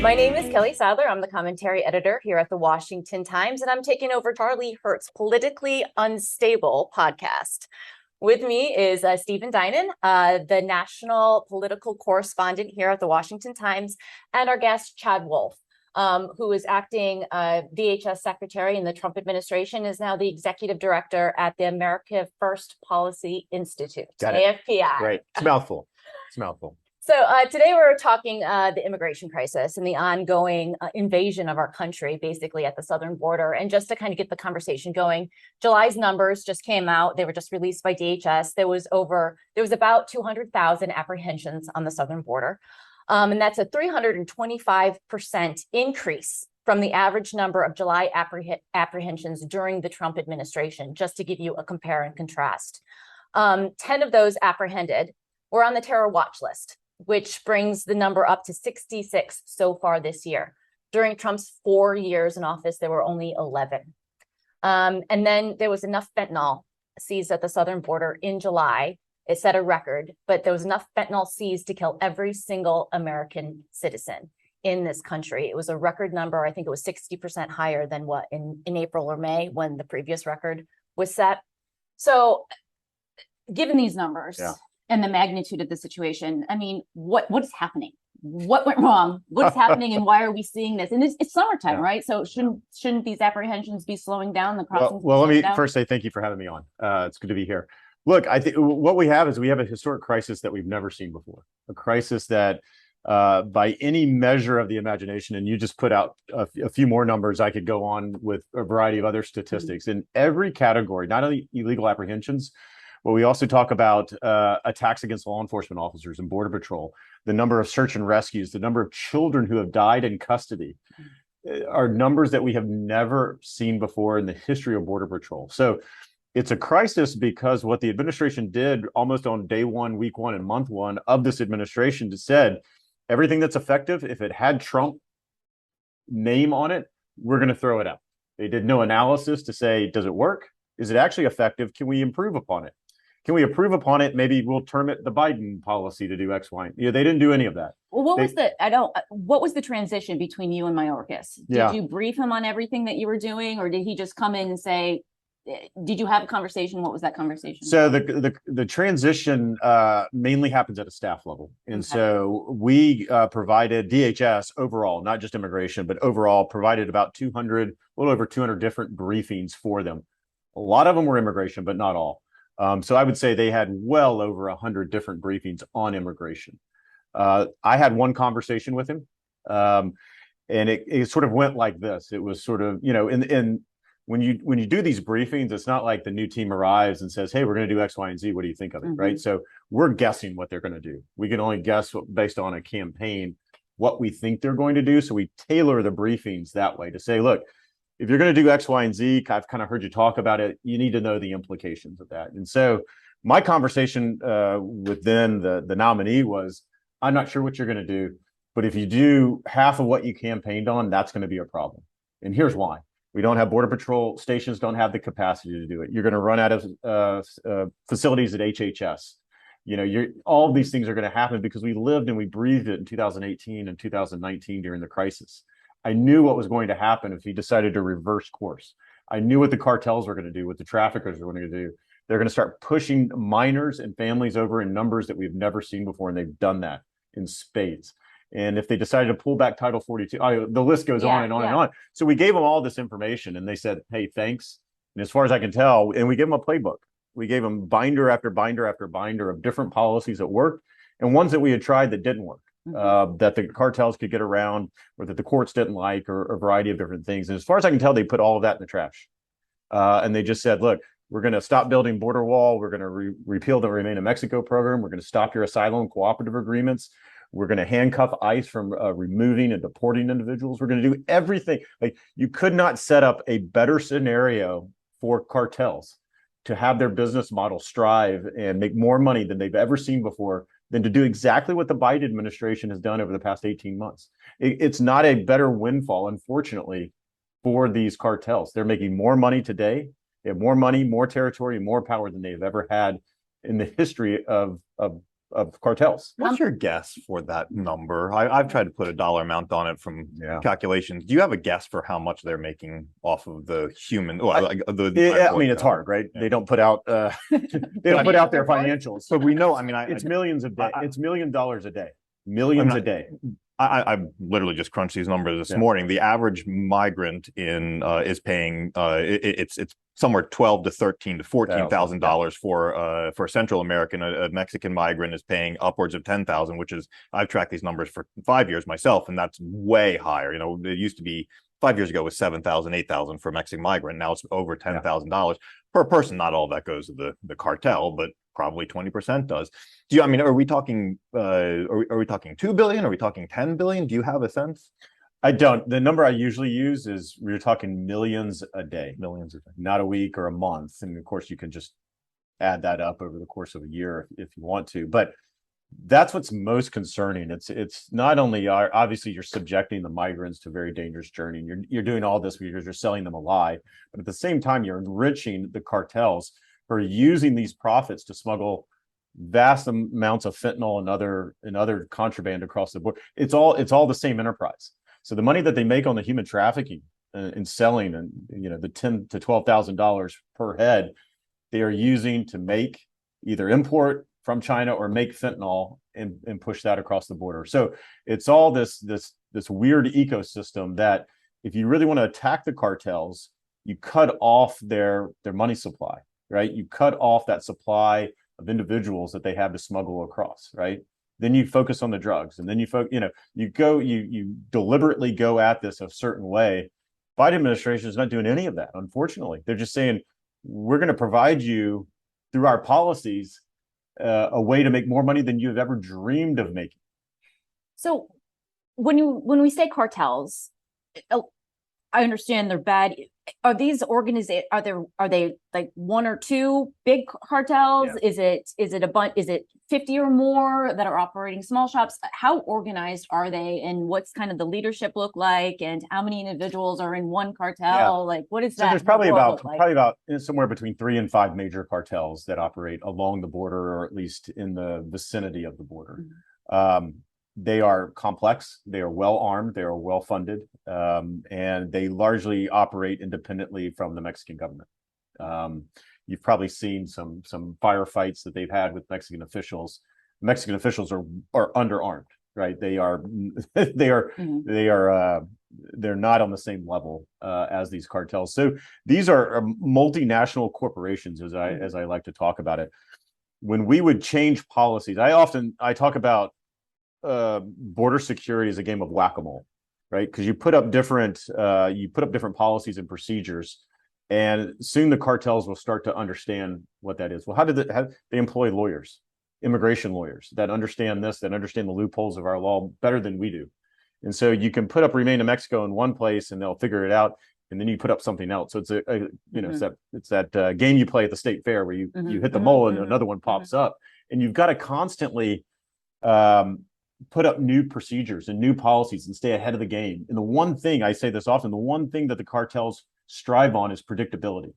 My name is Kelly Sadler. I'm the commentary editor here at the Washington Times, and I'm taking over Charlie Hurt's Politically Unstable podcast. With me is Stephen Dinan, the national political correspondent here at the Washington Times, and our guest, Chad Wolf, who is acting DHS secretary in the Trump administration, is now the executive director at the America First Policy Institute, AFPI. Great. It's a mouthful. It's a mouthful. So today we're talking the immigration crisis and the ongoing invasion of our country, basically at the southern border. And just to kind of get the conversation going, July's numbers just came out. They were just released by DHS. There was about 200,000 apprehensions on the southern border. And that's a 325% increase from the average number of July apprehensions during the Trump administration, just to give you a compare and contrast. 10 of those apprehended were on the terror watch list, which brings the number up to 66 so far this year. During Trump's 4 years in office, there were only 11. And then there was enough fentanyl seized at the southern border in July. It set a record, but there was enough fentanyl seized to kill every single American citizen in this country. It was a record number. I think it was 60% higher than what in April or May when the previous record was set. So given these numbers, and the magnitude of the situation, I mean, what is happening? What went wrong? What is happening, and why are we seeing this? And it's summertime, right? So shouldn't these apprehensions be slowing down? The crossings. Well, let me first say thank you for having me on. It's good to be here. Look, I think what we have is we have a historic crisis that we've never seen before. A crisis that, by any measure of the imagination, and you just put out a few more numbers, I could go on with a variety of other statistics in every category, not only illegal apprehensions. But we also talk about attacks against law enforcement officers and Border Patrol, the number of search and rescues, the number of children who have died in custody are numbers that we have never seen before in the history of Border Patrol. So it's a crisis because what the administration did almost on day one, week one, and month one of this administration just said, everything that's effective, if it had Trump name on it, we're going to throw it out. They did no analysis to say, does it work? Is it actually effective? Can we improve upon it? Can we improve upon it? Maybe we'll term it the Biden policy to do X, Y. They didn't do any of that. Well, what was the transition between you and Mayorkas? Did you brief him on everything that you were doing, or did he just come in and say, did you have a conversation? What was that conversation? So the transition mainly happens at a staff level. And so we provided DHS overall, not just immigration, but overall provided about a little over 200 different briefings for them. A lot of them were immigration, but not all. So I would say they had well over 100 different briefings on immigration. I had one conversation with him, and it sort of went like this. It was sort of, and when you do these briefings, it's not like the new team arrives and says, hey, we're going to do X, Y, and Z. What do you think of it? Right. So we're guessing what they're going to do. We can only guess based on a campaign what we think they're going to do. So we tailor the briefings that way to say, look, if you're going to do X, Y, and Z, I've kind of heard you talk about it. You need to know the implications of that. And so my conversation with then the nominee was, I'm not sure what you're going to do, but if you do half of what you campaigned on, that's going to be a problem. And here's why. We don't have Border Patrol stations, don't have the capacity to do it. You're going to run out of facilities at HHS. All of these things are going to happen because we lived and we breathed it in 2018 and 2019 during the crisis. I knew what was going to happen if he decided to reverse course. I knew what the cartels were going to do, what the traffickers were going to do. They're going to start pushing minors and families over in numbers that we've never seen before, and they've done that in spades. And if they decided to pull back Title 42, the list goes on and on and on. So we gave them all this information, and they said, hey, thanks. And as far as I can tell, and we gave them a playbook. We gave them binder after binder after binder of different policies that worked and ones that we had tried that didn't work. That the cartels could get around, or that the courts didn't like, or a variety of different things. And as far as I can tell, they put all of that in the trash. And they just said, look, we're going to stop building border wall. We're going to repeal the Remain in Mexico program. We're going to stop your asylum cooperative agreements. We're going to handcuff ICE from removing and deporting individuals. We're going to do everything. Like, you could not set up a better scenario for cartels to have their business model strive and make more money than they've ever seen before, than to do exactly what the Biden administration has done over the past 18 months. It's not a better windfall, unfortunately, for these cartels. They're making more money today. They have more money, more territory, and more power than they've ever had in the history of cartels. What's your guess for that number? I've tried to put a dollar amount on it from calculations. Do you have a guess for how much they're making off of the human? Well, I mean, it's hard, right? Yeah. They don't put out they don't put out their financials. So we know. I mean, it's millions a day. It's $1 million a day. Millions a day. I literally just crunched these numbers this morning. The average migrant in is paying it's somewhere $12,000 to $13,000 to $14,000 for a Central American. A Mexican migrant is paying upwards of $10,000, which is, I've tracked these numbers for 5 years myself, and that's way higher. You know, it used to be 5 years ago was $7,000, $8,000 for a Mexican migrant. Now it's over $10,000 per person. Not all that goes to the cartel, but probably 20% does. I mean, are we talking are we talking 2 billion? Are we talking 10 billion? Do you have a sense? I don't. The number I usually use is we're talking millions a day. Millions a day. Not a week or a month. And of course you can just add that up over the course of a year if you want to. But that's what's most concerning. It's not only obviously you're subjecting the migrants to a very dangerous journey. You're doing all this because you're selling them a lie, but at the same time you're enriching the cartels who are using these profits to smuggle vast amounts of fentanyl and other contraband across the board. It's all the same enterprise. So the money that they make on the human trafficking and selling, and the $10,000 to $12,000 per head, they are using to make either import from China or make fentanyl and push that across the border. So it's all this weird ecosystem that if you really want to attack the cartels, you cut off their money supply, right? You cut off that supply of individuals that they have to smuggle across, right? Then you focus on the drugs, and then you deliberately go at this a certain way. Biden administration is not doing any of that, unfortunately. They're just saying, we're going to provide you through our policies a way to make more money than you've ever dreamed of making. So when we say cartels, I understand they're bad. Are these are they like one or two big cartels? Yeah. Is it a bunch? Is it 50 or more that are operating small shops? How organized are they, and what's kind of the leadership look like, and how many individuals are in one cartel? Yeah. Like, what is that? So there's probably about somewhere between 3 and 5 major cartels that operate along the border, or at least in the vicinity of the border. Mm-hmm. They are complex, they are well armed, they are well funded, and they largely operate independently from the Mexican government. You've probably seen some firefights that they've had with Mexican officials. Mexican officials are underarmed, right? They're not on the same level as these cartels. So these are multinational corporations, as I like to talk about it. When we would change policies, I talk about border security is a game of whack-a-mole, right? Because you put up different policies and procedures, and soon the cartels will start to understand what that is. Well, how they employ lawyers, immigration lawyers that understand this, that understand the loopholes of our law better than we do. And so you can put up Remain in Mexico in one place and they'll figure it out, and then you put up something else. So it's that game you play at the state fair where you hit the mole and another one pops up, and you've got to constantly put up new procedures and new policies and stay ahead of the game. And the one thing, I say this often, the one thing that the cartels strive on is predictability.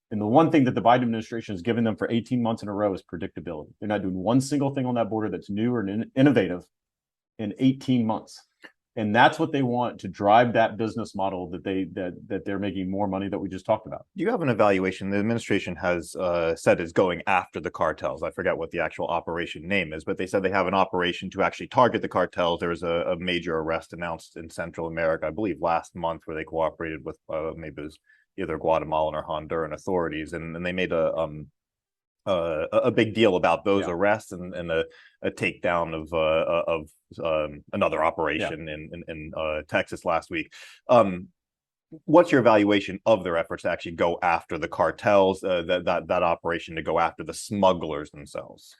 And the one thing that the Biden administration has given them for 18 months in a row is predictability. They're not doing one single thing on that border that's new or innovative in 18 months. And that's what they want to drive that business model that they're making more money that we just talked about. Do you have an evaluation? The administration has said is going after the cartels. I forget what the actual operation name is, but they said they have an operation to actually target the cartels. There was a major arrest announced in Central America, I believe last month, where they cooperated with maybe it was either Guatemalan or Honduran authorities, and they made a big deal about those arrests and a takedown of another operation in Texas last week. What's your evaluation of their efforts to actually go after the cartels, that operation to go after the smugglers themselves?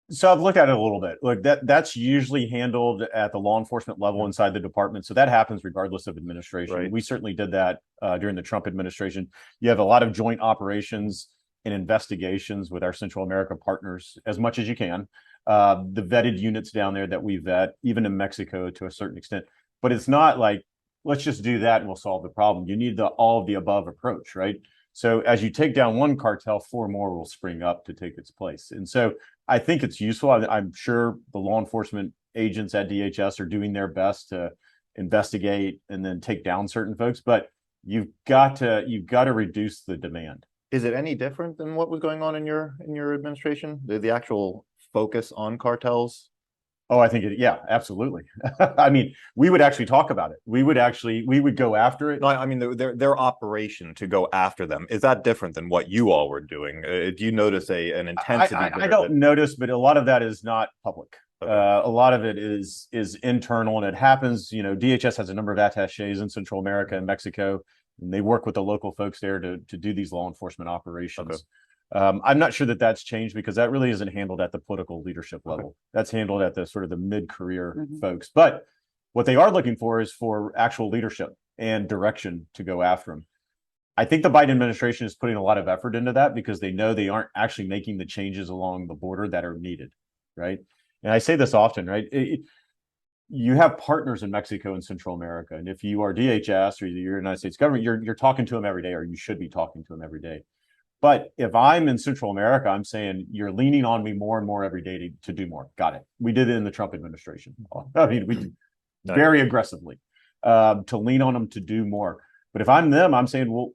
So I've looked at it a little bit. Look, that's usually handled at the law enforcement level inside the department. So that happens regardless of administration. Right. We certainly did that during the Trump administration. You have a lot of joint operations and investigations with our Central America partners as much as you can. The vetted units down there that we vet, even in Mexico to a certain extent. But it's not like, let's just do that and we'll solve the problem. You need the all of the above approach, right? So as you take down one cartel, 4 more will spring up to take its place. And so I think it's useful. I'm sure the law enforcement agents at DHS are doing their best to investigate and then take down certain folks, but you've got to reduce the demand. Is it any different than what was going on in your administration? The actual focus on cartels? Oh, I think yeah, absolutely. I mean, we would actually talk about it. We would go after it. No, I mean, their operation to go after them, is that different than what you all were doing? Do you notice an intensity? I don't notice, but a lot of that is not public. Okay. A lot of it is internal, and it happens. You know, DHS has a number of attachés in Central America and Mexico, and they work with the local folks there to do these law enforcement operations. Okay. I'm not sure that that's changed because that really isn't handled at the political leadership level. Okay. That's handled at the sort of the mid-career folks. But what they are looking for is for actual leadership and direction to go after them. I think the Biden administration is putting a lot of effort into that because they know they aren't actually making the changes along the border that are needed, right? And I say this often, right? You have partners in Mexico and Central America, and if you are DHS or the United States government, you're talking to them every day, or you should be talking to them every day. But if I'm in Central America, I'm saying you're leaning on me more and more every day to do more. Got it. We did it in the Trump administration. I mean, we did very aggressively to lean on them to do more. But if I'm them, I'm saying, well,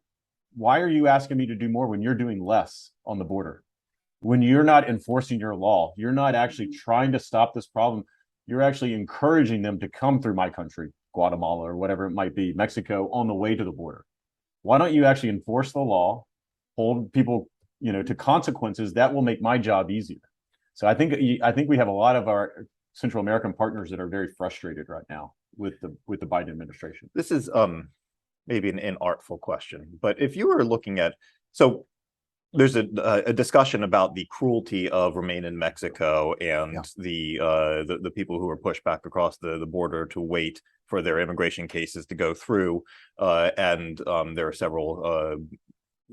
why are you asking me to do more when you're doing less on the border? When you're not enforcing your law, you're not actually trying to stop this problem. You're actually encouraging them to come through my country, Guatemala or whatever it might be, Mexico, on the way to the border. Why don't you actually enforce the law? Hold people, you know, to consequences that will make my job easier. So I think we have a lot of our Central American partners that are very frustrated right now with the Biden administration. This is maybe an inartful question, but if you were looking at, so there's a discussion about the cruelty of Remain in Mexico and the people who were pushed back across the border to wait for their immigration cases to go through, and there are several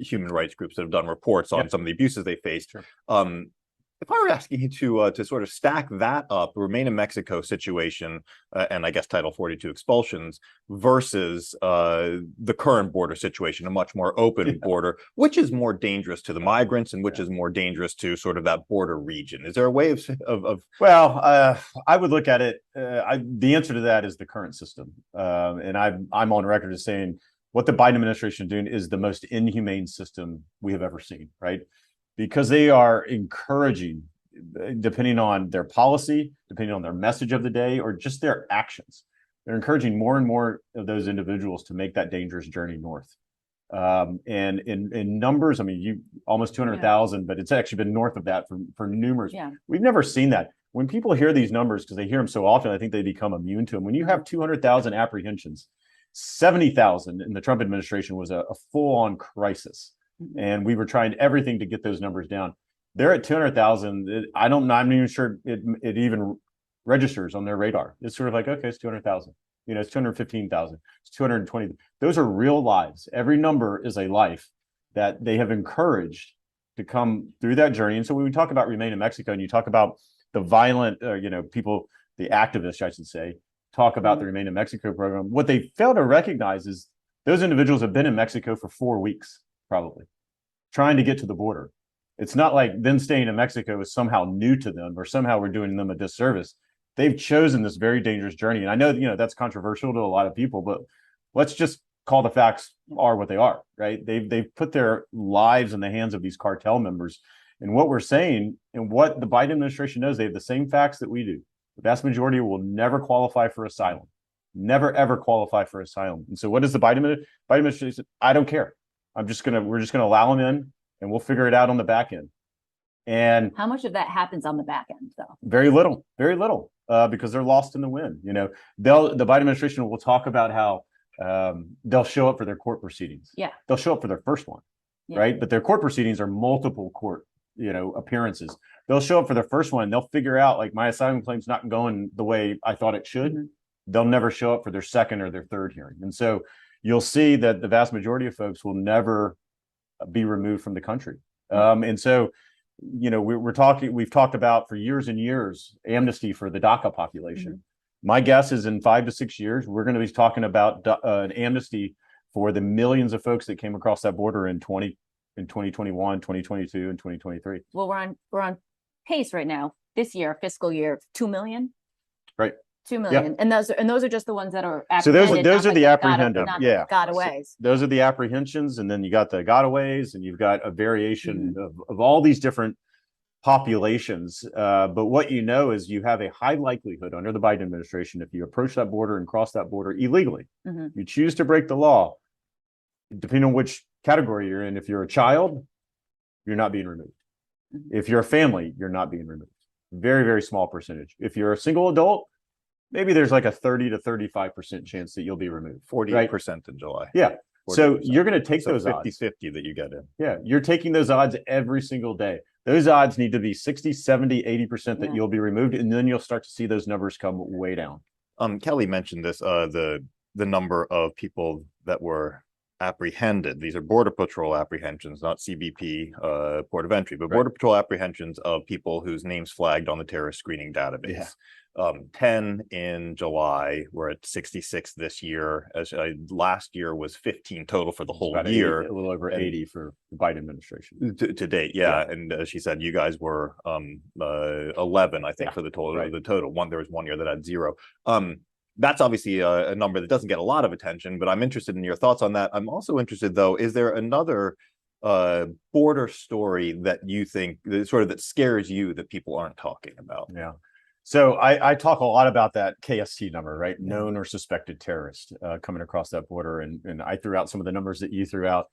human rights groups that have done reports on some of the abuses they faced. Sure. If I were asking you to sort of stack that up, Remain in Mexico situation, and I guess Title 42 expulsions versus the current border situation, a much more open border, which is more dangerous to the migrants and which is more dangerous to sort of that border region? Is there a way of Well, I would look at it. The answer to that is the current system, and I'm on record as saying what the Biden administration is doing is the most inhumane system we have ever seen, right? Because they are encouraging, depending on their policy, depending on their message of the day, or just their actions, they're encouraging more and more of those individuals to make that dangerous journey north. And in numbers, I mean, you almost 200,000, but it's actually been north of that for numerous. Yeah. We've never seen that. When people hear these numbers, because they hear them so often, I think they become immune to them. When you have 200,000 apprehensions, 70,000 in the Trump administration was a full-on crisis. And we were trying everything to get those numbers down. They're at 200,000. I'm not even sure it even registers on their radar. It's sort of like, okay, it's 200,000. You know, it's 215,000. It's 220. Those are real lives. Every number is a life that they have encouraged to come through that journey. And so when we talk about Remain in Mexico, and you talk about the violent, people, the activists, I should say, talk about the Remain in Mexico program. What they fail to recognize is those individuals have been in Mexico for 4 weeks, probably, trying to get to the border. It's not like them staying in Mexico is somehow new to them or somehow we're doing them a disservice. They've chosen this very dangerous journey. And I know, that's controversial to a lot of people, but let's just call the facts are what they are, right? They've put their lives in the hands of these cartel members. And what we're saying and what the Biden administration knows, they have the same facts that we do. The vast majority will never qualify for asylum, never, ever qualify for asylum. And so what does the Biden administration? I don't care. we're just going to allow them in and we'll figure it out on the back end. And how much of that happens on the back end, though? Very little, because they're lost in the wind. The Biden administration will talk about how they'll show up for their court proceedings. Yeah. They'll show up for their first one, right? But their court proceedings are multiple court, appearances. They'll show up for their first one. They'll figure out, like, my asylum claim's not going the way I thought it should. Mm-hmm. They'll never show up for their second or their third hearing. And so you'll see that the vast majority of folks will never be removed from the country. And so, we've talked about for years and years, amnesty for the DACA population. Mm-hmm. My guess is in 5 to 6 years, we're going to be talking about an amnesty for the millions of folks that came across that border in 2021, 2022, and 2023. Well, we're on pace right now, this year, fiscal year, 2 million? Right. 2 million. And those are just the ones that are So those apprehended, those not are the like apprehended. not Yeah. gotaways. Those are the apprehensions, and then you got the gotaways, and you've got a variation of all these different populations. But what you know is you have a high likelihood under the Biden administration, if you approach that border and cross that border illegally, you choose to break the law, depending on which category you're in. If you're a child, you're not being removed. If you're a family, you're not being removed. Very, very small percentage. If you're a single adult, maybe there's like a 30 to 35% chance that you'll be removed. 48% in July. Yeah. 48%. So you're going to take So those 50-50 odds. that you get in. Yeah. You're taking those odds every single day. Those odds need to be 60, 70, 80% that you'll be removed. And then you'll start to see those numbers come way down. Kelly mentioned this, the number of people that were apprehended. These are Border Patrol apprehensions, not CBP port of entry, but Border Patrol apprehensions of people whose names flagged on the terrorist screening database. 10 in July. We're at 66 this year. As last year was 15 total for the whole year. 80, a little over 80 for the Biden administration to date. And she said you guys were 11, I think, for the total. The total one. There was one year that had 0. That's obviously a number that doesn't get a lot of attention, but I'm interested in your thoughts on that. I'm also interested, though, is there another border story that you think that scares you that people aren't talking about? Yeah. So I talk a lot about that KST number, right? Known or suspected terrorist coming across that border. And I threw out some of the numbers that you threw out.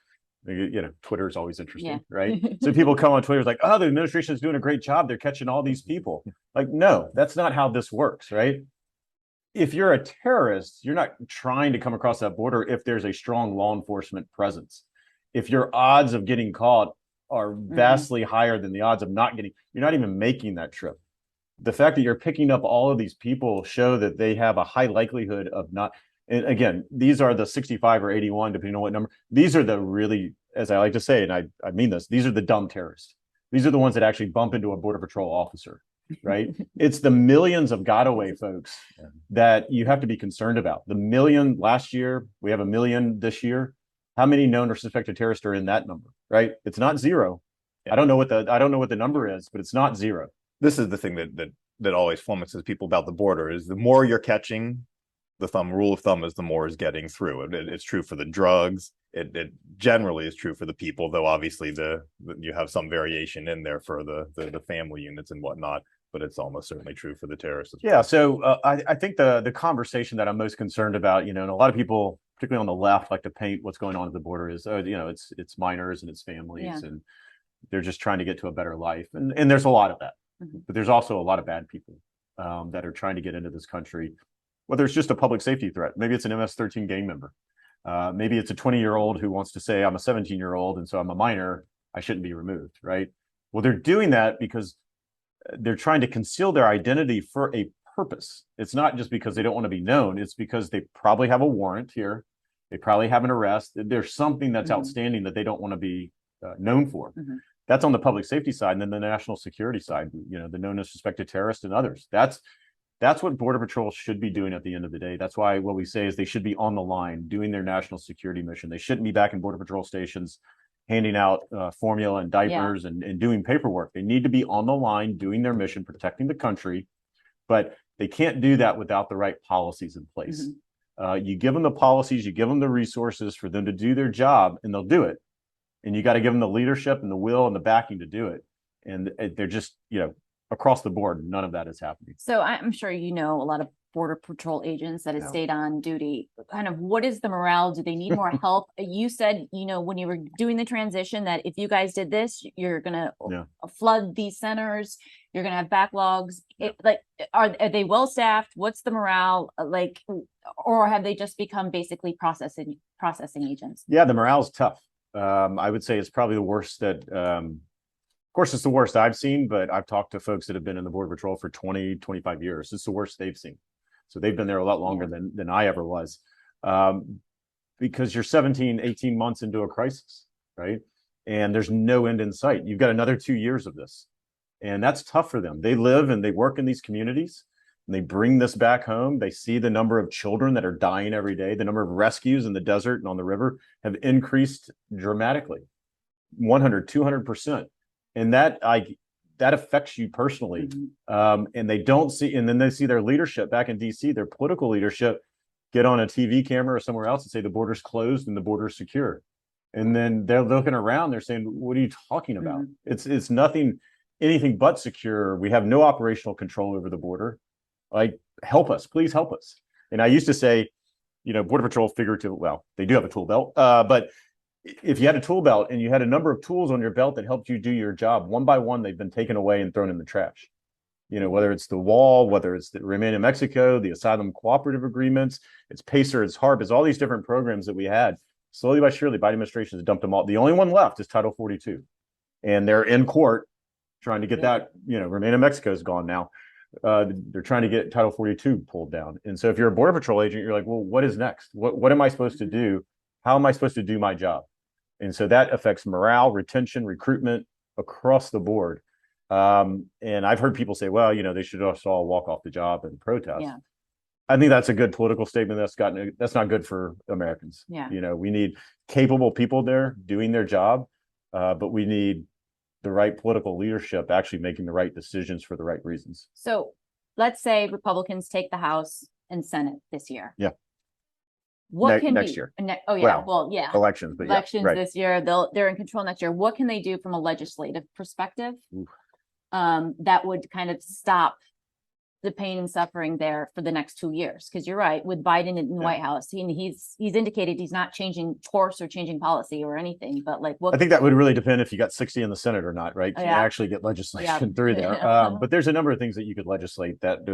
You know, Twitter is always interesting, right? So people come on Twitter like, oh, the administration is doing a great job. They're catching all these people. Like, no, that's not how this works, right? If you're a terrorist, you're not trying to come across that border if there's a strong law enforcement presence. If your odds of getting caught are vastly higher than the odds of not getting, you're not even making that trip. The fact that you're picking up all of these people show that they have a high likelihood of not. And again, these are the 65 or 81, depending on what number. These are the really, as I like to say, and I mean this, these are the dumb terrorists. These are the ones that actually bump into a Border Patrol officer, right? It's the millions of got-away folks that you have to be concerned about. The million last year, we have 1 million this year. How many known or suspected terrorists are in that number, right? It's not 0. I don't know what the number is, but it's not 0. This is the thing that always flummoxes people about the border is the more you're catching, the rule of thumb is the more is getting through. It's true for the drugs. It generally is true for the people, though obviously you have some variation in there for the family units and whatnot, but it's almost certainly true for the terrorists as well. Yeah, so I think the conversation that I'm most concerned about, and a lot of people, particularly on the left, like to paint what's going on at the border is, it's minors and it's families, and they're just trying to get to a better life. And there's a lot of that. But there's also a lot of bad people that are trying to get into this country, whether it's just a public safety threat. Maybe it's an MS-13 gang member. Maybe it's a 20-year-old who wants to say, I'm a 17-year-old, and so I'm a minor. I shouldn't be removed, right? Well, they're doing that because they're trying to conceal their identity for a purpose. It's not just because they don't want to be known. It's because they probably have a warrant here. They probably have an arrest. There's something that's outstanding that they don't want to be known for. That's on the public safety side. And then the national security side, the known as suspected terrorists and others. That's what Border Patrol should be doing at the end of the day. That's why what we say is they should be on the line doing their national security mission. They shouldn't be back in Border Patrol stations handing out formula and diapers and doing paperwork. They need to be on the line doing their mission, protecting the country. But they can't do that without the right policies in place. You give them the policies, you give them the resources for them to do their job, and they'll do it. And you got to give them the leadership and the will and the backing to do it. And they're just, across the board, none of that is happening. So I'm sure a lot of Border Patrol agents that have stayed on duty. Kind of what is the morale? Do they need more help? You said, when you were doing the transition that if you guys did this, you're going to flood these centers. You're going to have backlogs. Are they well staffed? What's the morale like? Or have they just become basically processing agents? Yeah, the morale is tough. I would say it's probably the worst that, of course, it's the worst I've seen, but I've talked to folks that have been in the Border Patrol for 20, 25 years. It's the worst they've seen. So they've been there a lot longer than I ever was, because you're 17, 18 months into a crisis, right? And there's no end in sight. You've got another 2 years of this. And that's tough for them. They live and they work in these communities. And they bring this back home. They see the number of children that are dying every day. The number of rescues in the desert and on the river have increased dramatically, 100, 200%. And that affects you personally. And they don't see, and then they see their leadership back in DC, their political leadership, get on a TV camera or somewhere else and say the border's closed and the border's secure. And then they're looking around, they're saying, what are you talking about? It's nothing, anything but secure. We have no operational control over the border. Like, help us, please help us. And I used to say, you know, Border Patrol figurative, well, they do have a tool belt, but if you had a tool belt and you had a number of tools on your belt that helped you do your job, one by one, they've been taken away and thrown in the trash. You know, whether it's the wall, whether it's the Remain in Mexico, the asylum cooperative agreements, it's PACER, it's HARP, it's all these different programs that we had. Slowly but surely, Biden administration has dumped them all. The only one left is Title 42. And they're in court trying to get that, you know, Remain in Mexico is gone now. They're trying to get Title 42 pulled down. And so if you're a Border Patrol agent, you're like, well, what is next? What am I supposed to do? How am I supposed to do my job? And so that affects morale, retention, recruitment across the board. And I've heard people say, well, you know, they should just all walk off the job and protest. Yeah. I think that's a good political statement. That's not good for Americans. Yeah. You know, we need capable people there doing their job, but we need the right political leadership actually making the right decisions for the right reasons. So let's say Republicans take the House and Senate this year. Yeah. What can next be year? Oh yeah, Well, yeah. Elections, but Elections yeah, right. this year, they're in control next year. What can they do from a legislative perspective that would kind of stop the pain and suffering there for the next 2 years? Because you're right, with Biden in the White House, he's indicated he's not changing course or changing policy or anything. But like, what I think that would really depend if you got 60 in the Senate or not, right? Can you actually get legislation through there? But there's a number of things that you could legislate that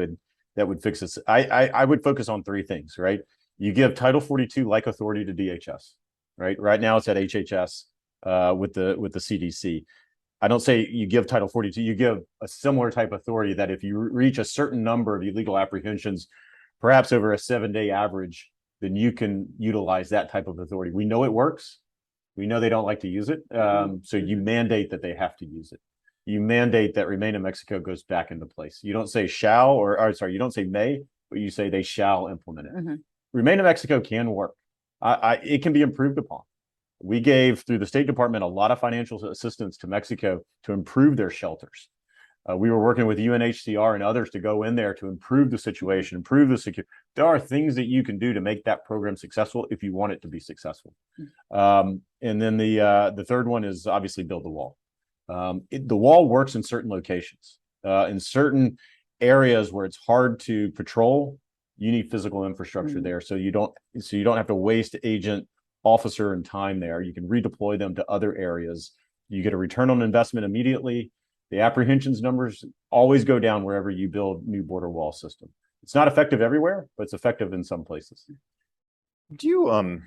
would fix this. I would focus on three things, right? You give Title 42 like authority to DHS, right? Right now it's at HHS with the CDC. I don't say you give Title 42, you give a similar type authority that if you reach a certain number of illegal apprehensions, perhaps over a 7-day average, then you can utilize that type of authority. We know it works. We know they don't like to use it. So you mandate that they have to use it. You mandate that Remain in Mexico goes back into place. You don't say shall, or sorry, you don't say may, but you say they shall implement it. Remain in Mexico can work. It can be improved upon. We gave, through the State Department, a lot of financial assistance to Mexico to improve their shelters. We were working with UNHCR and others to go in there to improve the situation, improve the security. There are things that you can do to make that program successful if you want it to be successful. And then the third one is obviously build the wall. The wall works in certain locations. In certain areas where it's hard to patrol, you need physical infrastructure there, so you don't have to waste agent, officer, and time there. You can redeploy them to other areas. You get a return on investment immediately. The apprehensions numbers always go down wherever you build new border wall system. It's not effective everywhere, but it's effective in some places. Do you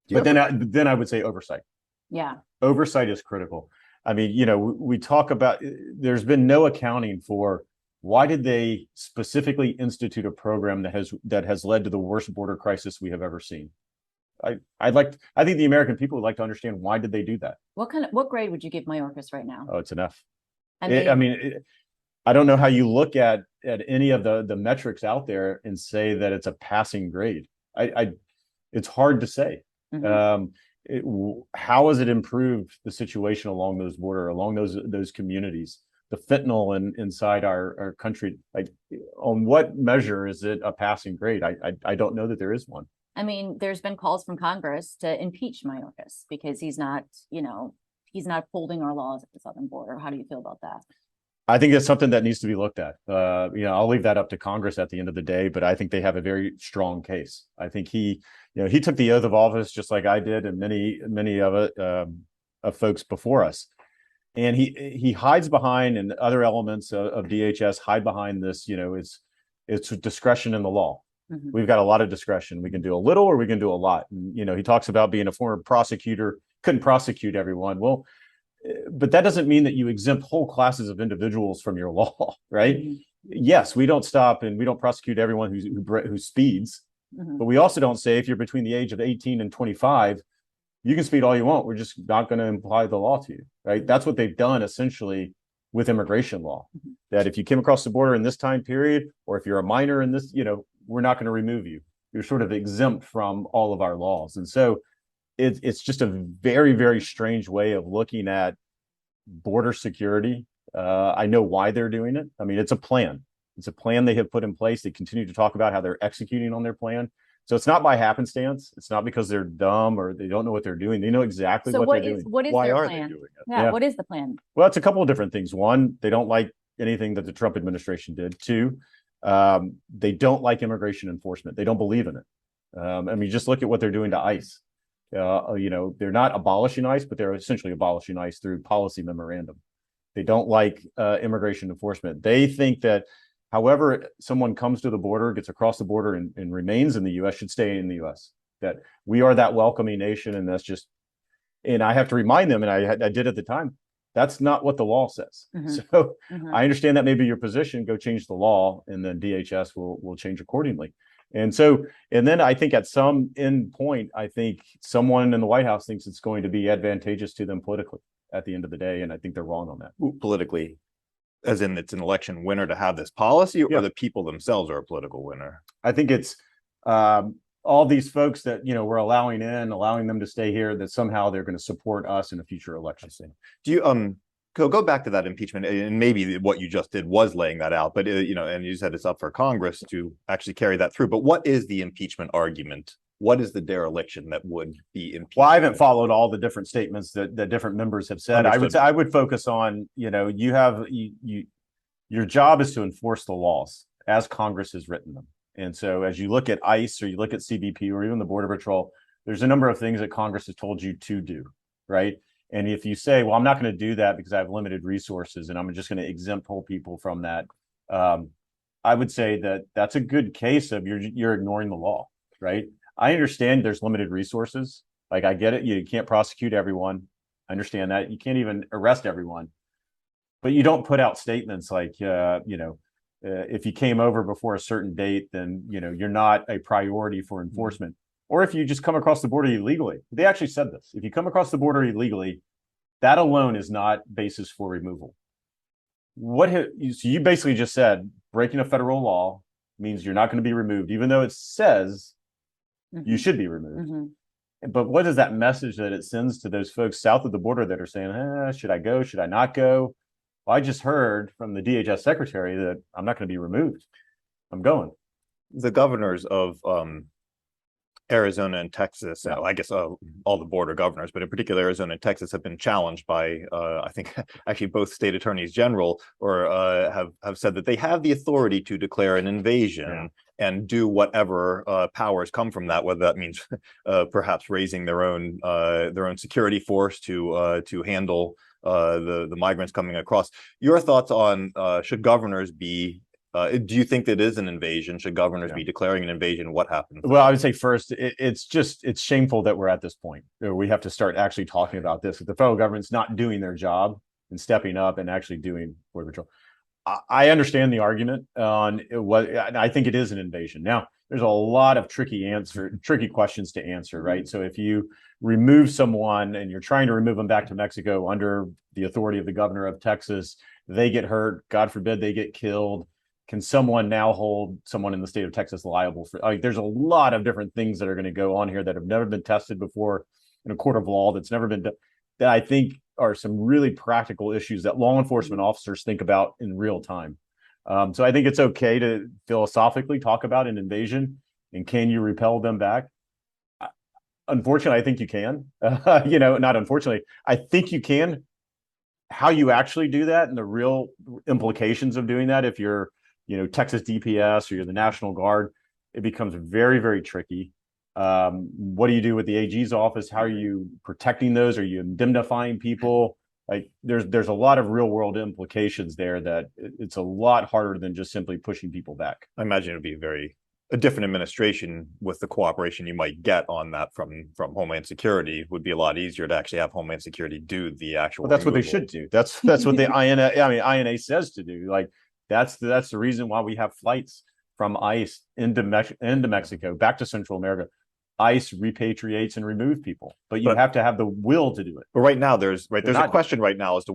But then I would say oversight. Yeah. Oversight is critical. I mean, you know, we talk about, there's been no accounting for why did they specifically institute a program that has led to the worst border crisis we have ever seen. I think the American people would like to understand, why did they do that? What grade would you give Mayorkas right now? Oh, it's an F. I don't know how you look at any of the metrics out there and say that it's a passing grade. It's hard to say. How has it improved the situation along those communities? The fentanyl inside our country, like, on what measure is it a passing grade? I don't know that there is one. I mean, there's been calls from Congress to impeach Mayorkas because he's not upholding our laws at the southern border. How do you feel about that? I think that's something that needs to be looked at. I'll leave that up to Congress at the end of the day, but I think they have a very strong case. I think he took the oath of office just like I did, and many of folks before us. And he hides behind, and other elements of DHS hide behind this, it's discretion in the law. We've got a lot of discretion. We can do a little or we can do a lot. And, he talks about being a former prosecutor, couldn't prosecute everyone. Well, but that doesn't mean that you exempt whole classes of individuals from your law, right? Yes, we don't stop and we don't prosecute everyone who speeds, but we also don't say if you're between the age of 18 and 25, you can speed all you want. We're just not going to apply the law to you, right? That's what they've done essentially with immigration law, that if you came across the border in this time period, or if you're a minor in this, we're not going to remove you. You're sort of exempt from all of our laws. And so it's just a very, very strange way of looking at border security I know why they're doing it. I mean, it's a plan. It's a plan they have put in place. They continue to talk about how they're executing on their plan. So it's not by happenstance. It's not because they're dumb or they don't know what they're doing. They know exactly So what they're doing. what is Why their are they plan? doing it? Yeah, Yeah. what is the plan? Well, it's a couple of different things. One, they don't like anything that the Trump administration did. Two, they don't like immigration enforcement. They don't believe in it. I mean, just look at what they're doing to ICE. You know, they're not abolishing ICE, but they're essentially abolishing ICE through policy memorandum. They don't like immigration enforcement. They think that however someone comes to the border, gets across the border and remains in the US should stay in the US. That we are that welcoming nation. And that's just, and I have to remind them, and I did at the time, that's not what the law says. So I understand that may be your position, go change the law, and then DHS will change accordingly. And so, and then I think at some end point, I think someone in the White House thinks it's going to be advantageous to them politically at the end of the day. And I think they're wrong on that. Politically, as in it's an election winner to have this policy, or Yeah. the people themselves are a political winner? I think it's all these folks that, you know, we're allowing them to stay here, that somehow they're going to support us in a future election. Do you go back to that impeachment, and maybe what you just did was laying that out, but you know, and you said it's up for Congress to actually carry that through. But what is the impeachment argument? What is the dereliction that would be impeached? Well, I haven't followed all the different statements that different members have said. Understood. I would focus on, you know, your job is to enforce the laws as Congress has written them. And so as you look at ICE or you look at CBP or even the Border Patrol, there's a number of things that Congress has told you to do, right? And if you say, well, I'm not going to do that because I have limited resources and I'm just going to exempt whole people from that, I would say that that's a good case of you're ignoring the law, right? I understand there's limited resources. Like, I get it. You can't prosecute everyone. I understand that. You can't even arrest everyone. But you don't put out statements like, if you came over before a certain date, then, you know, you're not a priority for enforcement. Or if you just come across the border illegally. They actually said this. If you come across the border illegally, that alone is not basis for removal. So you basically just said breaking a federal law means you're not going to be removed, even though it says you should be removed. But what is that message that it sends to those folks south of the border that are saying, should I go? Should I not go? Well, I just heard from the DHS secretary that I'm not going to be removed. I'm going. The governors of Arizona and Texas, I guess all the border governors, but in particular Arizona and Texas, have been challenged by, I think, actually both state attorneys general have said that they have the authority to declare an invasion and do whatever powers come from that, whether that means perhaps raising their own security force to handle the migrants coming across. Your thoughts on should governors be? Do you think that is an invasion? Should governors be declaring an invasion? What happens? Well, I would say first, it's shameful that we're at this point. We have to start actually talking about this. If the federal government's not doing their job and stepping up and actually doing Border Patrol, I understand the argument on what I think it is an invasion. Now, there's a lot of tricky questions to answer, right? So if you remove someone and you're trying to remove them back to Mexico under the authority of the governor of Texas, they get hurt, God forbid they get killed. Can someone now hold someone in the state of Texas liable for, like, there's a lot of different things that are going to go on here that have never been tested before in a court of law, that's never been done, that I think are some really practical issues that law enforcement officers think about in real time. So I think it's okay to philosophically talk about an invasion and can you repel them back? Unfortunately, I think you can, not unfortunately, I think you can. How you actually do that and the real implications of doing that, if you're, Texas DPS or you're the National Guard, it becomes very, very tricky. What do you do with the AG's office? How are you protecting those? Are you indemnifying people? Like, there's a lot of real world implications there that it's a lot harder than just simply pushing people back. I imagine it'd be a different administration with the cooperation you might get on that from Homeland Security. Would be a lot easier to actually have Homeland Security do the actual. Well, that's what they should do. That's what the INA says to do. Like, that's the reason why we have flights from ICE into Mexico, back to Central America. ICE repatriates and remove people, but you have to have the will to do it. But right now, there's a question right now as to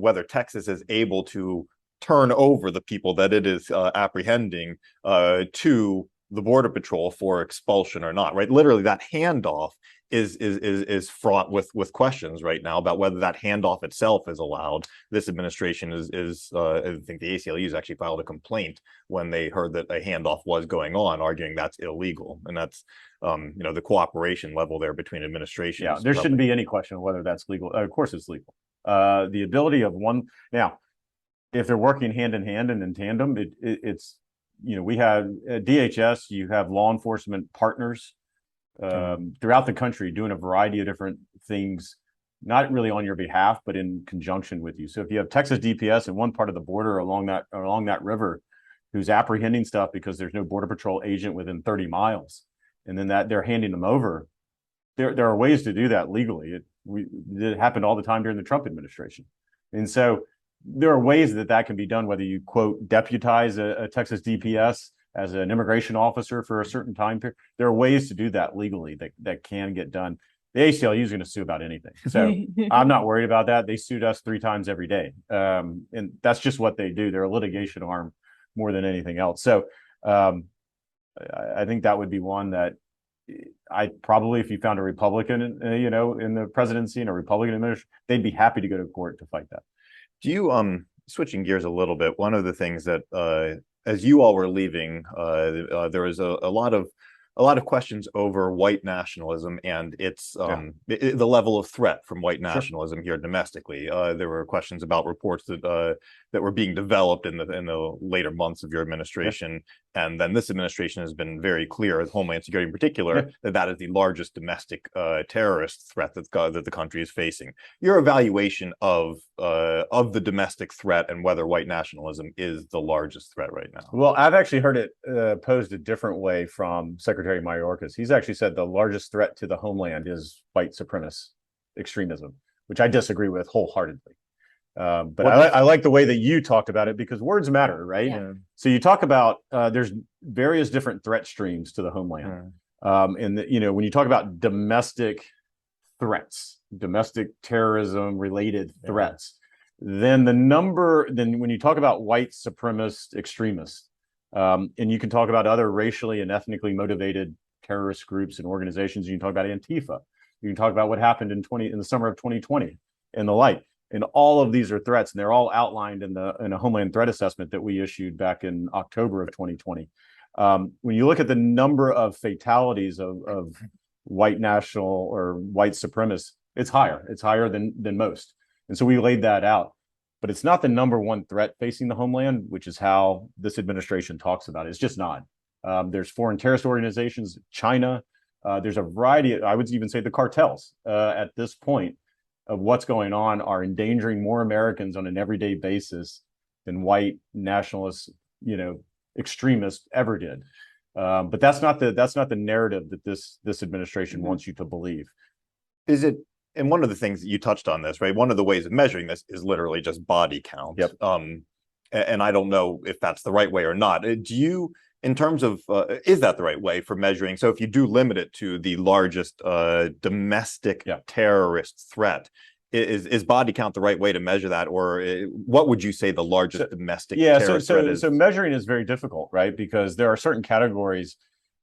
whether Texas is able to turn over the people that it is apprehending to the Border Patrol for expulsion or not, right? Literally, that handoff is fraught with questions right now about whether that handoff itself is allowed. This administration is I think the ACLU's actually filed a complaint when they heard that a handoff was going on, arguing that's illegal, and that's the cooperation level there between administrations. Yeah, there shouldn't be any question of whether that's legal. Of course, it's legal. The ability of one now, if they're working hand in hand and in tandem, it's we have DHS, you have law enforcement partners throughout the country doing a variety of different things, not really on your behalf, but in conjunction with you. So if you have Texas DPS in one part of the border along that river, who's apprehending stuff because there's no Border Patrol agent within 30 miles, and then that they're handing them over, there are ways to do that legally. It happened all the time during the Trump administration, and so there are ways that can be done. Whether you quote deputize a Texas DPS as an immigration officer for a certain time period, there are ways to do that legally that can get done. The ACLU is going to sue about anything, so I'm not worried about that. They sued us 3 times every day, and that's just what they do. They're a litigation arm more than anything else. So I think that would be one that I probably, if you found a Republican, in the presidency and a Republican administration, they'd be happy to go to court to fight that. Do you switching gears a little bit? One of the things that as you all were leaving, there was a lot of questions over white nationalism and its the level of threat from white nationalism here domestically. There were questions about reports that were being developed in the later months of your administration, and then this administration has been very clear, Homeland Security in particular, that is the largest domestic terrorist threat that the country is facing. Your evaluation of the domestic threat and whether white nationalism is the largest threat right now. Well, I've actually heard it posed a different way from Secretary Mayorkas. He's actually said the largest threat to the homeland is white supremacist extremism, which I disagree with wholeheartedly. But I like the way that you talked about it, because words matter, right? Yeah. So you talk about there's various different threat streams to the homeland. And when you talk about domestic threats, domestic terrorism related threats, then when you talk about white supremacist extremists, and you can talk about other racially and ethnically motivated terrorist groups and organizations. You can talk about Antifa. You can talk about what happened in the summer of 2020 and the like. And all of these are threats, and they're all outlined in a Homeland Threat Assessment that we issued back in October of 2020. When you look at the number of fatalities of white national or white supremacists, it's higher. It's higher than most. And so we laid that out. But it's not the number one threat facing the homeland, which is how this administration talks about it. It's just not. There's foreign terrorist organizations, China. There's a variety. I would even say the cartels at this point of what's going on are endangering more Americans on an everyday basis than white nationalists, extremists ever did. But that's not the narrative that this administration wants you to believe. Is it? And one of the things that you touched on this, right? One of the ways of measuring this is literally just body count. Yep. And I don't know if that's the right way or not. Do you, in terms of, is that the right way for measuring? So if you do limit it to the largest domestic terrorist threat, is body count the right way to measure that? Or what would you say the largest domestic terrorist threat is? So measuring is very difficult, right? Because there are certain categories,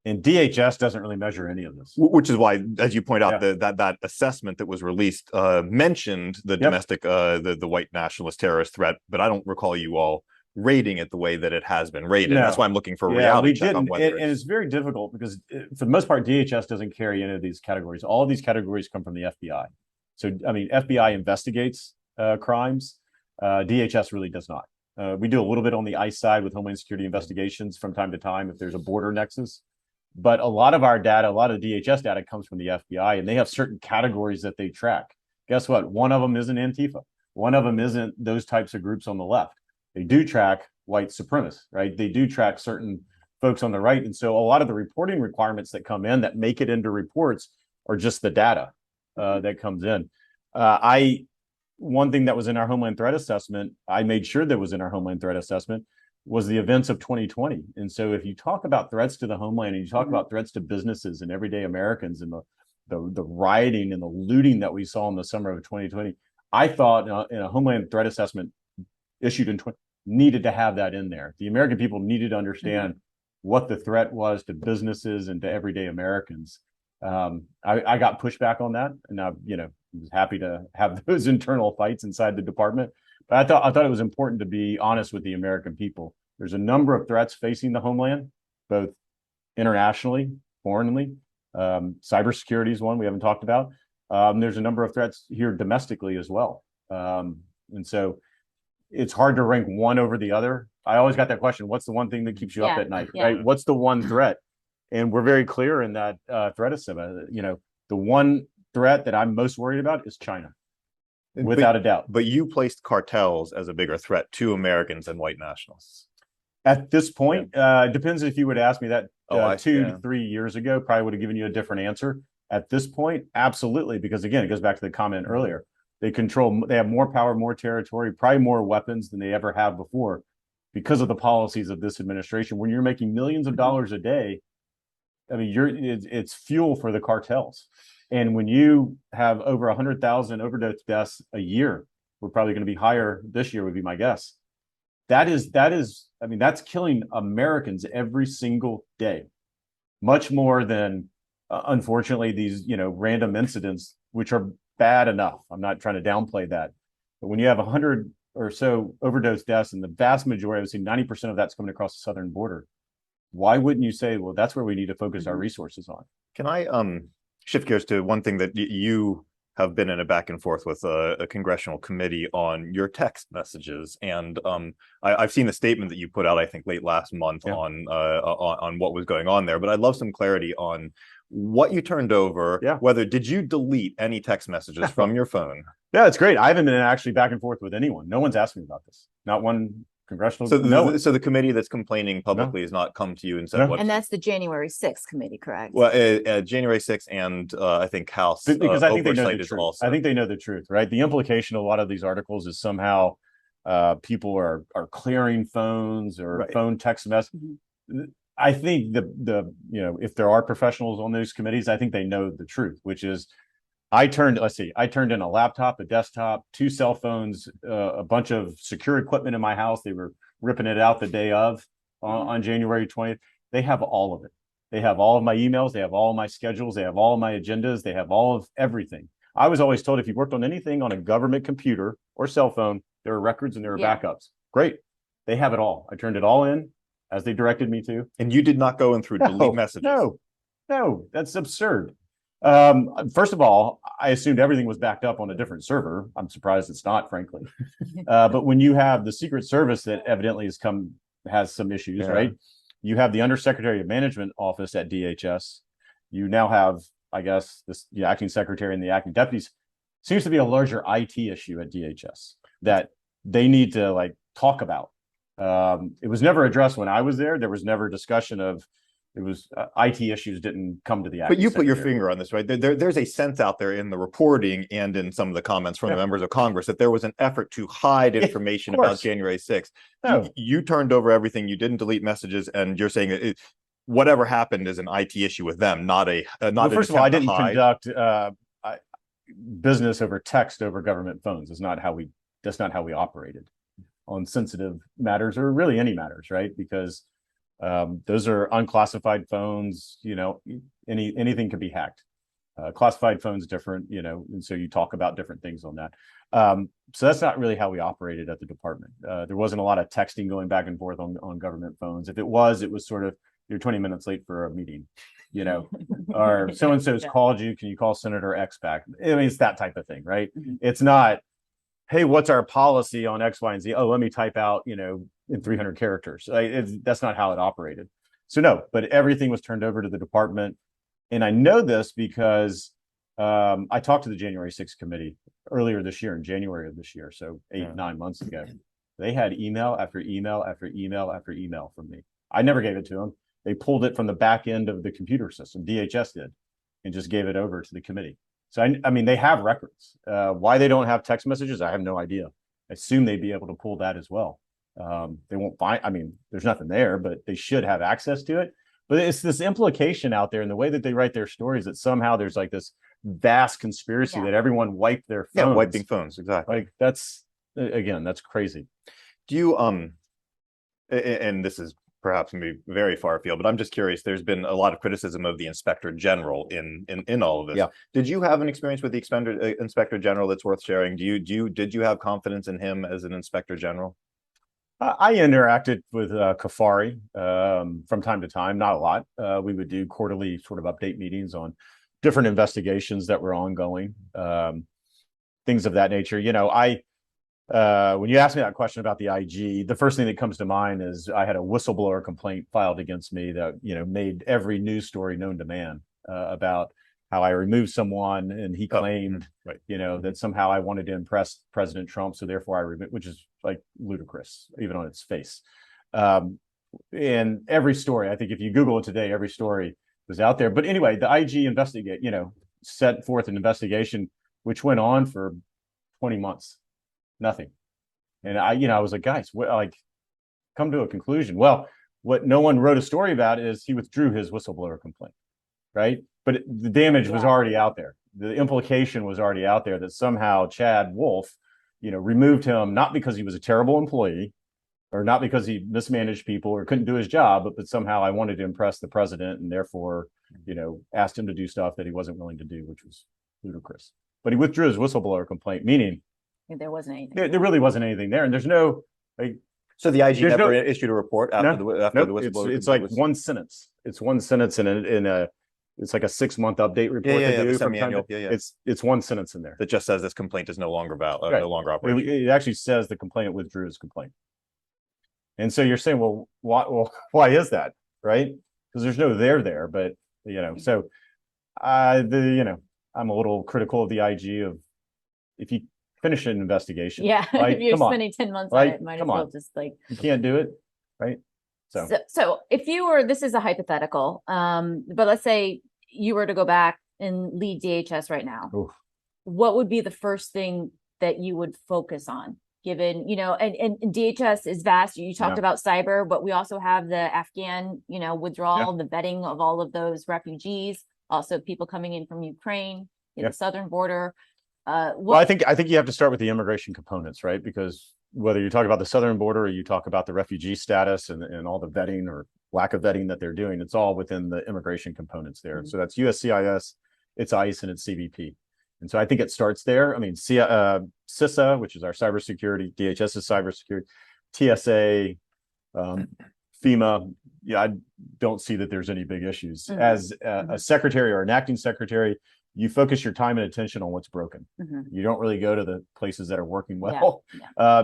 and DHS doesn't really measure any of this. Which is why, as you point out, that assessment that was released mentioned the domestic, the white nationalist terrorist threat, but I don't recall you all rating it the way that it has been rated. No. That's why I'm looking for a reality check on whether and it's very difficult because for the most part, DHS doesn't carry any of these categories. All of these categories come from the FBI. So, I mean, FBI investigates crimes. DHS really does not. We do a little bit on the ICE side with Homeland Security investigations from time to time if there's a border nexus. But a lot of our data, a lot of DHS data comes from the FBI, and they have certain categories that they track. Guess what? One of them isn't Antifa. One of them isn't those types of groups on the left. They do track white supremacists, right? They do track certain folks on the right. And so a lot of the reporting requirements that come in that make it into reports are just the data that comes in. One thing that was in our Homeland Threat Assessment, I made sure that was in our Homeland Threat Assessment, was the events of 2020. And so if you talk about threats to the homeland and you talk about threats to businesses and everyday Americans and the rioting and the looting that we saw in the summer of 2020, I thought in a Homeland Threat Assessment issued in needed to have that in there. The American people needed to understand what the threat was to businesses and to everyday Americans. I got pushback on that, and I, was happy to have those internal fights inside the department. But I thought it was important to be honest with the American people. There's a number of threats facing the homeland, both internationally, foreignly. Cybersecurity is one we haven't talked about. There's a number of threats here domestically as well. And so it's hard to rank one over the other. I always got that question: what's the one thing that keeps you up at night? Right? What's the one threat? And we're very clear in that threat assessment. The one threat that I'm most worried about is China, without a doubt. But you placed cartels as a bigger threat to Americans than white nationalists. At this point, it depends if you would ask me that 2 to 3 years ago, probably would have given you a different answer. At this point, absolutely, because again, it goes back to the comment earlier. They have more power, more territory, probably more weapons than they ever have before because of the policies of this administration. When you're making millions of dollars a day, I mean, it's fuel for the cartels. And when you have over 100,000 overdose deaths a year, we're probably going to be higher this year, would be my guess. That is, I mean, that's killing Americans every single day, much more than, unfortunately, these, random incidents, which are bad enough. I'm not trying to downplay that. But when you have 100 or so overdose deaths, and the vast majority, I would say 90% of that's coming across the southern border, why wouldn't you say, well, that's where we need to focus our resources on? Can I shift gears to one thing that you have been in a back and forth with a congressional committee on your text messages, and I've seen the statement that you put out, I think, late last month on what was going on there. But I'd love some clarity on what you turned over. Whether did you delete any text messages from your phone? Yeah, it's great. I haven't been actually back and forth with anyone. No one's asked me about this. Not one congressional. So the committee that's complaining publicly has not come to you and said what? And that's the January 6th committee, correct? Well, January 6th and I think House because I think they know the is truth. also. I think they know the truth, right? The implication of a lot of these articles is somehow people are clearing phones or phone text messages. I think if there are professionals on those committees, I think they know the truth, which is I turned in a laptop, a desktop, 2 cell phones, a bunch of secure equipment in my house. They were ripping it out the day of on January 20th. They have all of it. They have all of my emails. They have all of my schedules. They have all of my agendas. They have all of everything. I was always told if you worked on anything on a government computer or cell phone, there are records and there are backups. Great. They have it all. I turned it all in as they directed me to. And you did not go in through delete messages? No, that's absurd. First of all, I assumed everything was backed up on a different server. I'm surprised it's not, frankly. But when you have the Secret Service that evidently has some issues, right? You have the Undersecretary of Management office at DHS. You now have, I guess, the acting secretary and the acting deputies. Seems to be a larger IT issue at DHS that they need to talk about. It was never addressed when I was there. There was never discussion of. It was IT issues didn't come to the. But you put your finger on this, right? There's a sense out there in the reporting and in some of the comments from the members of Congress that there was an effort to hide information about January 6th. No. You turned over everything. You didn't delete messages, and you're saying whatever happened is an IT issue with them, not a first of all, I didn't conduct business over text over government phones. That's not how we operated on sensitive matters or really any matters, right? Because those are unclassified phones, anything could be hacked. Classified phones different, and so you talk about different things on that. So that's not really how we operated at the department. There wasn't a lot of texting going back and forth on government phones. If it was sort of, you're 20 minutes late for a meeting, or so-and-so's called you, can you call Senator X back? I mean, it's that type of thing, right? It's not, hey, what's our policy on X, Y, and Z? Oh, let me type out, in 300 characters. That's not how it operated. So no, but everything was turned over to the department. And I know this because I talked to the January 6th committee earlier this year, in January of this year, so 9 months ago. They had email after email after email after email from me. I never gave it to them. They pulled it from the back end of the computer system, DHS did, and just gave it over to the committee. So I mean, they have records. Why they don't have text messages, I have no idea. I assume they'd be able to pull that as well. They won't find, I mean, there's nothing there, but they should have access to it. But it's this implication out there in the way that they write their stories that somehow there's this vast conspiracy that everyone wiped their phones. Yeah, wiping phones, exactly. That's, again, that's crazy. Do you, and this is perhaps maybe very far afield, but I'm just curious. There's been a lot of criticism of the Inspector General in all of this. Yeah. Did you have an experience with the Inspector General that's worth sharing? Did you have confidence in him as an Inspector General? I interacted with Kafari from time to time, not a lot. We would do quarterly sort of update meetings on different investigations that were ongoing, things of that nature. You know, when you ask me that question about the IG, the first thing that comes to mind is I had a whistleblower complaint filed against me that, you know, made every news story known to man about how I removed someone, and he claimed, right, you know, that somehow I wanted to impress President Trump, so therefore I removed, which is like ludicrous, even on its face. And every story, I think if you Google it today, every story was out there. But anyway, the IG set forth an investigation which went on for 20 months, nothing. And I was like, guys, come to a conclusion. Well, what no one wrote a story about is he withdrew his whistleblower complaint, right? But the damage was already out there. The implication was already out there that somehow Chad Wolf, removed him, not because he was a terrible employee or not because he mismanaged people or couldn't do his job, but somehow I wanted to impress the president and therefore, asked him to do stuff that he wasn't willing to do, which was ludicrous. But he withdrew his whistleblower complaint, meaning there wasn't anything. There really wasn't anything there. And there's no, so the IG never issued a report after the whistleblower. It's like one sentence. It's one sentence it's like a 6-month update report. It's one sentence in there that just says this complaint is no longer valid, no longer operational. It actually says the complainant withdrew his complaint. And so you're saying, well, why is that, right? Because there's no there, but so I'm a little critical of the IG of if you finish an investigation. Yeah, if you're spending 10 months on it, might as well just you can't do it, right? So if you were, this is a hypothetical, but let's say you were to go back and lead DHS right now, what would be the first thing that you would focus on? Given, and DHS is vast. You talked about cyber, but we also have the Afghan, withdrawal, the vetting of all of those refugees, also people coming in from Ukraine, the southern border. Well, I think you have to start with the immigration components, right? Because whether you talk about the southern border or you talk about the refugee status and all the vetting or lack of vetting that they're doing, it's all within the immigration components there. Mm-hmm. So that's USCIS, it's ICE, and it's CBP. And so I think it starts there. I mean, CISA, which is our cybersecurity, DHS is cybersecurity, TSA, FEMA. Yeah, I don't see that there's any big issues. Mm-hmm. As a secretary or an acting secretary, you focus your time and attention on what's broken. Mm-hmm. You don't really go to the places that are working well.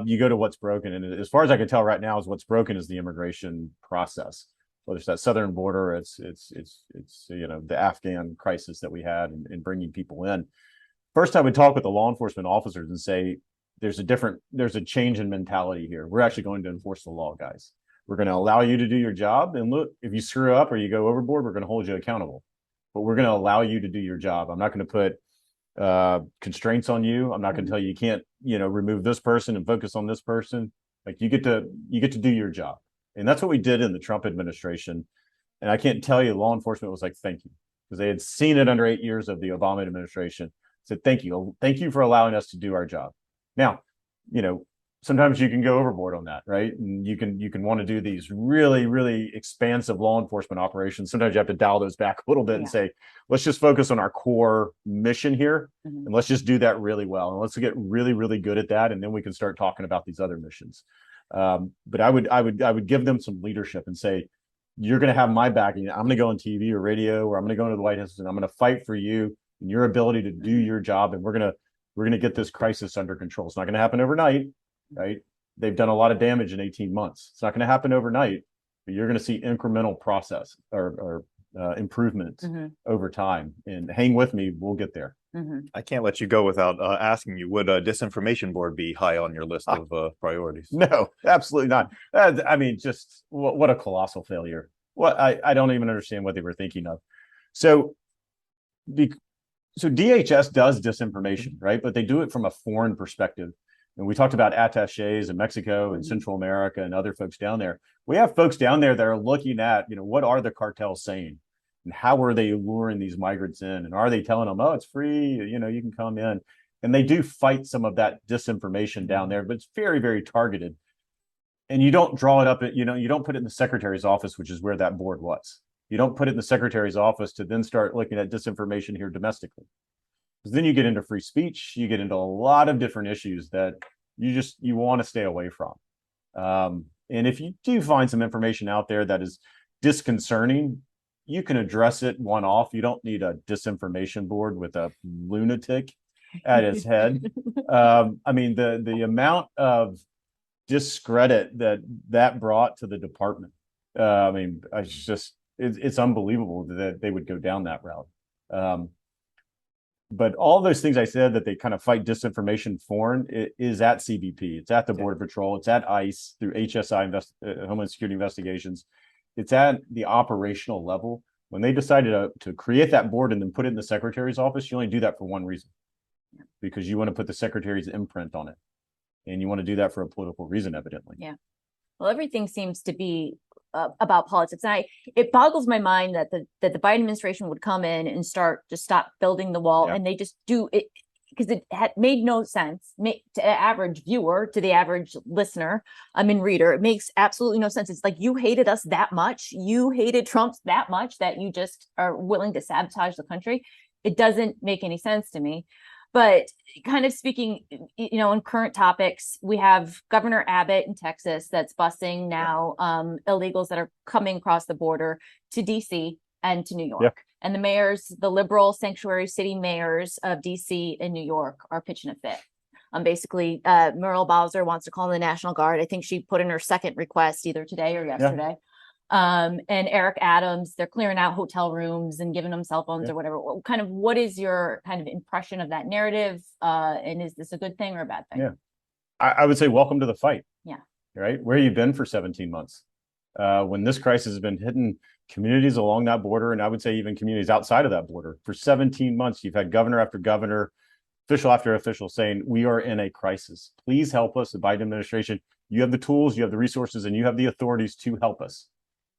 You go to what's broken. And as far as I can tell right now, is what's broken is the immigration process. Whether it's that southern border, it's the Afghan crisis that we had in bringing people in. First, I would talk with the law enforcement officers and say, there's a change in mentality here. We're actually going to enforce the law, guys. We're going to allow you to do your job. And look, if you screw up or you go overboard, we're going to hold you accountable. But we're going to allow you to do your job. I'm not going to put constraints on you. I'm not going to tell you can't, remove this person and focus on this person. Like you get to do your job. And that's what we did in the Trump administration. And I can't tell you, law enforcement was like, thank you, because they had seen it under 8 years of the Obama administration. Said, thank you for allowing us to do our job. Now, sometimes you can go overboard on that, right? And you can want to do these really, really expansive law enforcement operations. Sometimes you have to dial those back a little bit and say, let's just focus on our core mission here, and let's just do that really well. And let's get really, really good at that, and then we can start talking about these other missions. But I would give them some leadership and say, you're going to have my backing. I'm going to go on TV or radio, or I'm going to go into the White House, and I'm going to fight for you and your ability to do your job. And we're going to get this crisis under control. It's not going to happen overnight. Right? They've done a lot of damage in 18 months. It's not going to happen overnight, but you're going to see incremental process or improvements over time. And hang with me, we'll get there. I can't let you go without asking you, would a disinformation board be high on your list of priorities? No, absolutely not. I mean, just what a colossal failure. I don't even understand what they were thinking of. So DHS does disinformation, right? But they do it from a foreign perspective. And we talked about attaches in Mexico and Central America and other folks down there. We have folks down there that are looking at, what are the cartels saying? And how are they luring these migrants in? And are they telling them, oh, it's free, you can come in? And they do fight some of that disinformation down there, but it's very, very targeted. And you don't draw it up, you don't put it in the secretary's office, which is where that board was. You don't put it in the secretary's office to then start looking at disinformation here domestically. Because then you get into free speech, you get into a lot of different issues that you want to stay away from. And if you do find some information out there that is disconcerting, you can address it one off. You don't need a disinformation board with a lunatic at its head. I mean, the amount of discredit that brought to the department. I mean, it's unbelievable that they would go down that route. But all those things I said that they kind of fight disinformation foreign is at CBP. It's at the Border Patrol. It's at ICE through HSI, Homeland Security Investigations. It's at the operational level. When they decided to create that board and then put it in the secretary's office, you only do that for one reason, because you want to put the secretary's imprint on it. And you want to do that for a political reason, evidently. Yeah. Well, everything seems to be about politics. And it boggles my mind that the Biden administration would come in and stop building the wall, and they just do it because it had made no sense to the average viewer, to the average listener, reader. It makes absolutely no sense. It's like, you hated us that much, you hated Trump that much that you just are willing to sabotage the country. It doesn't make any sense to me. But kind of speaking, in current topics, we have Governor Abbott in Texas that's busing now illegals that are coming across the border to DC and to New York. Yep. And the liberal sanctuary city mayors of DC and New York are pitching a fit. Basically, Muriel Bowser wants to call in the National Guard. I think she put in her second request either today or yesterday. And Eric Adams, they're clearing out hotel rooms and giving them cell phones or whatever. What is your kind of impression of that narrative? And is this a good thing or a bad thing? Yeah, I would say welcome to the fight. Yeah. Right. Where you been for 17 months? When this crisis has been hitting communities along that border, and I would say even communities outside of that border, for 17 months, you've had governor after governor, official after official saying, we are in a crisis. Please help us. The Biden administration, you have the tools, you have the resources, and you have the authorities to help us.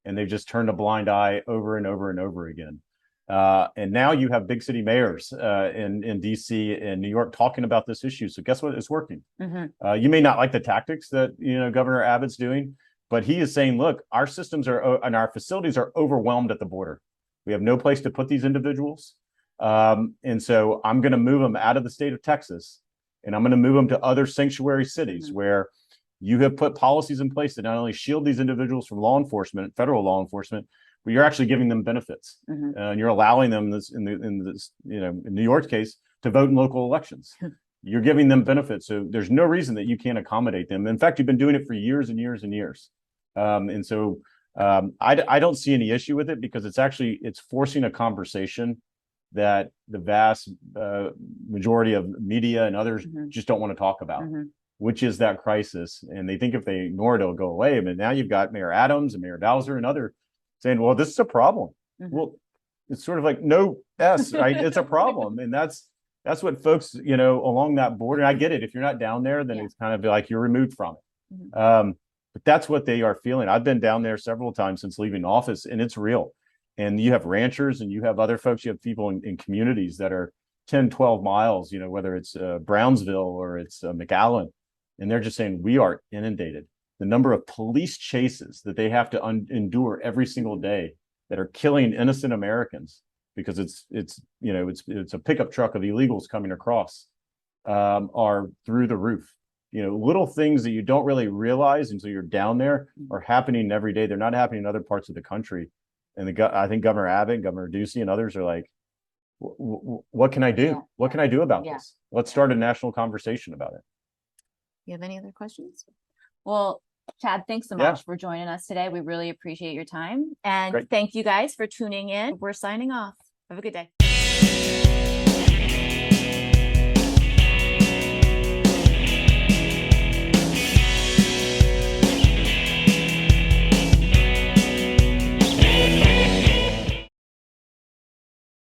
And they've just turned a blind eye over and over and over again. And now you have big city mayors in DC and New York talking about this issue. So guess what? It's working. You may not like the tactics that Governor Abbott's doing, but he is saying, look, our systems and our facilities are overwhelmed at the border. We have no place to put these individuals. And so I'm going to move them out of the state of Texas, and I'm going to move them to other sanctuary cities where you have put policies in place that not only shield these individuals from law enforcement, federal law enforcement, but you're actually giving them benefits, and you're allowing them in New York's case to vote in local elections. You're giving them benefits, so there's no reason that you can't accommodate them. In fact, you've been doing it for years and years and years, and so I don't see any issue with it, because it's forcing a conversation that the vast majority of media and others just don't want to talk about. Which is that crisis. And they think if they ignore it, it'll go away. But now you've got Mayor Adams and Mayor Bowser and others saying, well, this is a problem. Well, it's sort of like, no, right? It's a problem. And that's what folks, along that border, and I get it. If you're not down there, then it's kind of like you're removed from it. But that's what they are feeling. I've been down there several times since leaving office, and it's real. And you have ranchers and you have other folks, you have people in communities that are 10, 12 miles, whether it's Brownsville or it's McAllen. And they're just saying, we are inundated. The number of police chases that they have to endure every single day that are killing innocent Americans because it's a pickup truck of illegals coming across are through the roof. Little things that you don't really realize until you're down there are happening every day. They're not happening in other parts of the country. And I think Governor Abbott, Governor Ducey, and others are like, what can I do? Yeah. What can I do about this? Let's start a national conversation about it. You have any other questions? Well, Chad, thanks so much for joining us today. We really appreciate your time. And thank you guys for tuning in. We're signing off. Have a good day.